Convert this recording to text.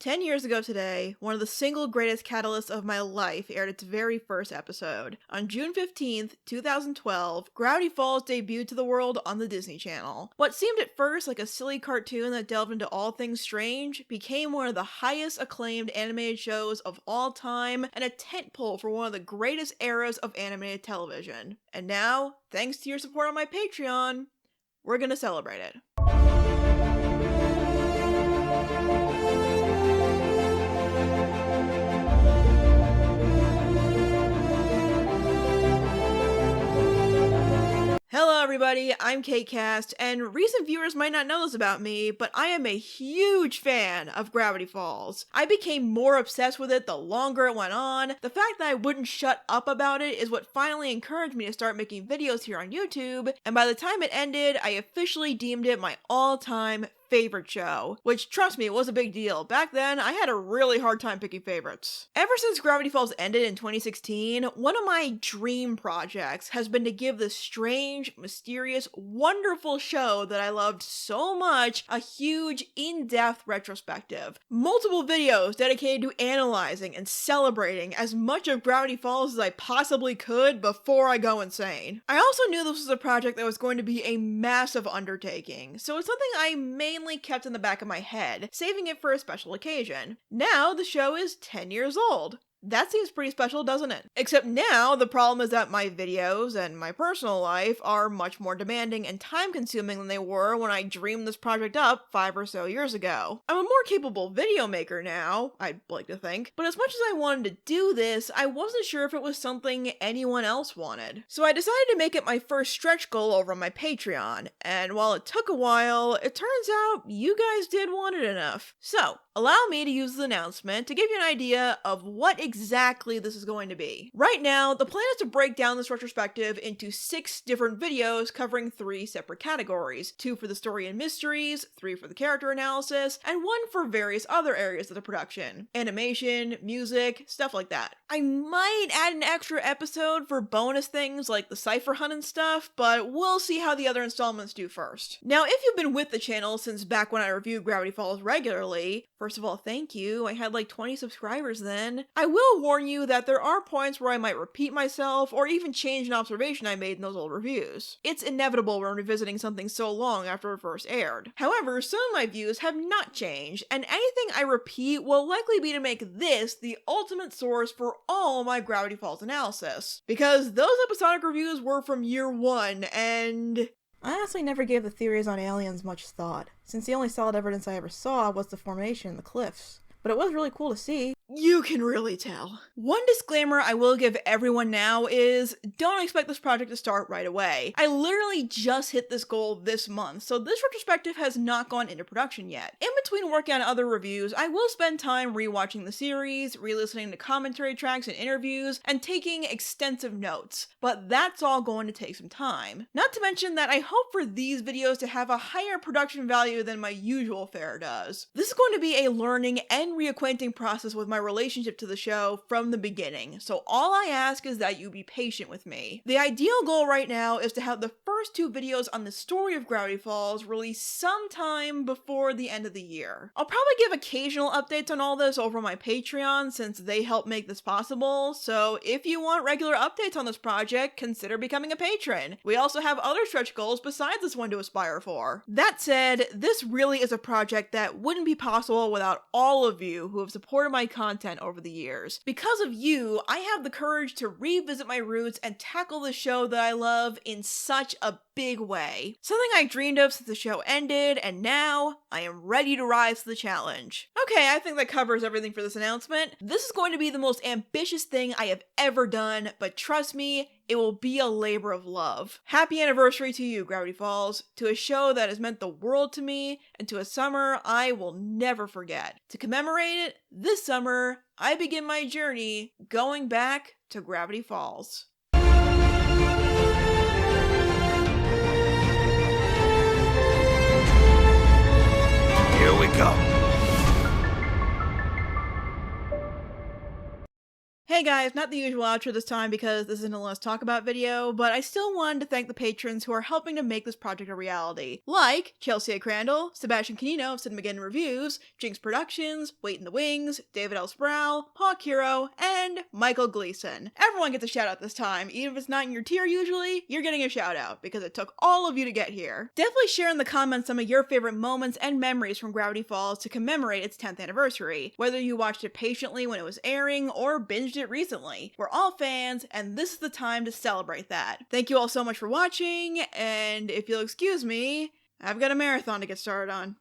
10 years ago today, one of the single greatest catalysts of my life aired its very first episode. On June 15th, 2012, Gravity Falls debuted to the world on the Disney Channel. What seemed at first like a silly cartoon that delved into all things strange became one of the highest acclaimed animated shows of all time and a tentpole for one of the greatest eras of animated television. And now, thanks to your support on my Patreon, we're gonna celebrate it. Hello everybody, I'm KCast, and recent viewers might not know this about me, but I am a huge fan of Gravity Falls. I became more obsessed with it the longer it went on. The fact that I wouldn't shut up about it is what finally encouraged me to start making videos here on YouTube, and by the time it ended, I officially deemed it my all-time favorite show, which, trust me, it was a big deal. Back then, I had a really hard time picking favorites. Ever since Gravity Falls ended in 2016, one of my dream projects has been to give this strange, mysterious, wonderful show that I loved so much a huge, in-depth retrospective. Multiple videos dedicated to analyzing and celebrating as much of Gravity Falls as I possibly could before I go insane. I also knew this was a project that was going to be a massive undertaking, so it's something I mainly kept in the back of my head, saving it for a special occasion. Now the show is 10 years old. That seems pretty special, doesn't it? Except now, the problem is that my videos and my personal life are much more demanding and time-consuming than they were when I dreamed this project up 5 or so years ago. I'm a more capable video maker now, I'd like to think, but as much as I wanted to do this, I wasn't sure if it was something anyone else wanted. So I decided to make it my first stretch goal over on my Patreon, and while it took a while, it turns out you guys did want it enough. So, allow me to use the announcement to give you an idea of what exactly this is going to be. Right now, the plan is to break down this retrospective into 6 different videos covering 3 separate categories, 2 for the story and mysteries, 3 for the character analysis, and 1 for various other areas of the production. Animation, music, stuff like that. I might add an extra episode for bonus things like the cipher hunt and stuff, but we'll see how the other installments do first. Now, if you've been with the channel since back when I reviewed Gravity Falls regularly, first of all, thank you. I had like 20 subscribers then. I will warn you that there are points where I might repeat myself or even change an observation I made in those old reviews. It's inevitable when revisiting something so long after it first aired. However, some of my views have not changed, and anything I repeat will likely be to make this the ultimate source for all my Gravity Falls analysis. Because those episodic reviews were from year 1, and I honestly never gave the theories on aliens much thought, since the only solid evidence I ever saw was the formation in the cliffs. But it was really cool to see. You can really tell. One disclaimer I will give everyone now is, don't expect this project to start right away. I literally just hit this goal this month, so this retrospective has not gone into production yet. In between working on other reviews, I will spend time rewatching the series, re-listening to commentary tracks and interviews, and taking extensive notes. But that's all going to take some time. Not to mention that I hope for these videos to have a higher production value than my usual fare does. This is going to be a learning and reacquainting process with my relationship to the show from the beginning, so all I ask is that you be patient with me. The ideal goal right now is to have the first 2 videos on the story of Gravity Falls released sometime before the end of the year. I'll probably give occasional updates on all this over on my Patreon since they help make this possible, so if you want regular updates on this project, consider becoming a patron. We also have other stretch goals besides this one to aspire for. That said, this really is a project that wouldn't be possible without all of you who have supported my content over the years. Because of you, I have the courage to revisit my roots and tackle the show that I love in such a big way. Something I dreamed of since the show ended, and now I am ready to rise to the challenge. Okay, I think that covers everything for this announcement. This is going to be the most ambitious thing I have ever done, but trust me, it will be a labor of love. Happy anniversary to you, Gravity Falls, to a show that has meant the world to me, and to a summer I will never forget. To commemorate it, this summer, I begin my journey going back to Gravity Falls. Here we go. Hey guys, not the usual outro this time because this isn't a Let's Talk About video, but I still wanted to thank the patrons who are helping to make this project a reality. Like Chelsea Crandall, Sebastian Canino of Cinemageddon Reviews, Jinx Productions, Wait in the Wings, David L. Sproul, Paul Curo, and Michael Gleason. Everyone gets a shout out this time. Even if it's not in your tier usually, you're getting a shout out because it took all of you to get here. Definitely share in the comments some of your favorite moments and memories from Gravity Falls to commemorate its 10th anniversary. Whether you watched it patiently when it was airing or binged it recently. We're all fans, and this is the time to celebrate that. Thank you all so much for watching, and if you'll excuse me, I've got a marathon to get started on.